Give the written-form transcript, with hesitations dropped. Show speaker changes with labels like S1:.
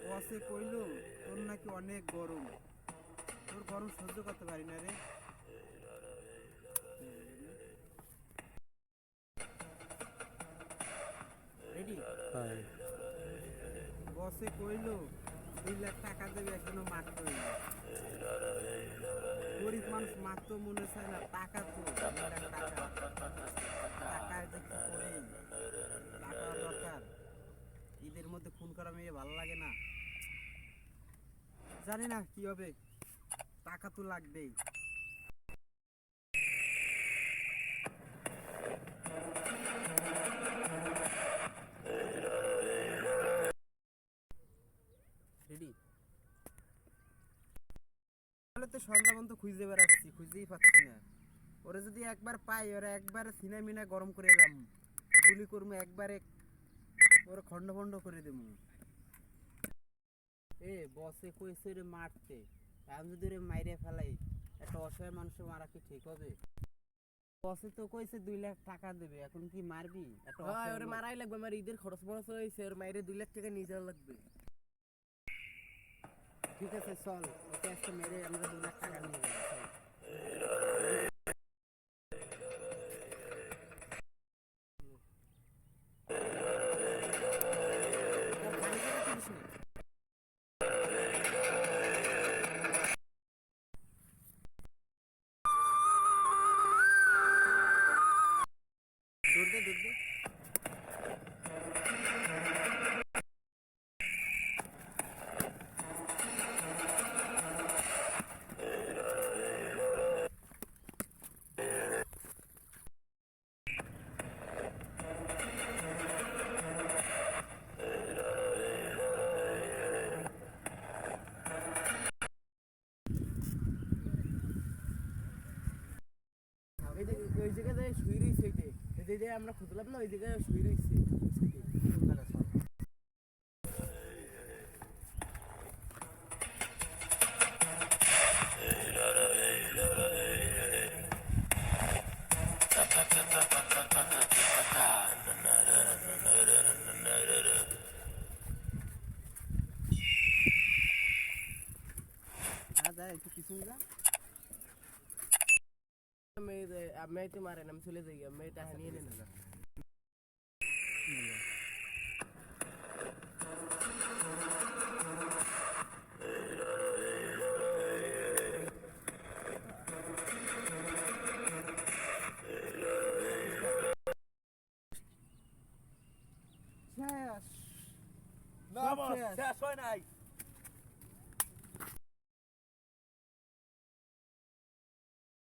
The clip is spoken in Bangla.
S1: বসে কইলো তোর নাকি অনেক গরম, তোর গরম সহ্য করতে পারি না রে। রেডি? বসে কইলো 2 লাখ টাকা দেবে, এখনো মারতে হইলো। গরিব মানুষ মারতে মনে চায় না, টাকা তো টাকায় যে কি করে, টাকা দরকার। ঈদের মধ্যে খুন করা মেয়ে ভালো লাগে না, জানি না কি হবে, টাকা তো লাগবেই। রেডি? তাহলে তো সন্ধ্যা বন্ধ খুঁজতে বেড়াচ্ছি, খুঁজতেই পাচ্ছি না। ওরা যদি একবার পাই, ওরা একবারে সিনা মিনা গরম করে এলাম, গুলি করবো একবারে, ওরা খন্ড খন্ড করে দেবো। বসে কইছে রে মারতে, আমি যদি রে মাইরে ফেলাই, একটা অসহায় মানুষের মারা কি ঠিক হবে? বসে তো কইছে 2 লাখ টাকা দেবে, এখন কি মারবি?
S2: ওরে মারাই লাগবে, আমার ঈদের খরচ মরচ হয়েছে, ওর মাইরে 2 লাখ টাকা নিয়ে যাওয়া লাগবে।
S1: ঠিক আছে চল, ওকে আজকে মেরে আমরা 2 লাখ টাকা নিয়ে যাবো।
S2: ওই জায়গায় শুয়ে রয়েছে, এই জায়গায় আমরা খুঁজলাম না, ওই জায়গায় শুয়ে রয়েছে।
S1: একটু পিছনে যা,
S2: আমি তো মারেন, আমি চলে যাই, আমি টাকা নিয়ে নেন।
S1: শেষ,
S2: শেষ হয় নাই।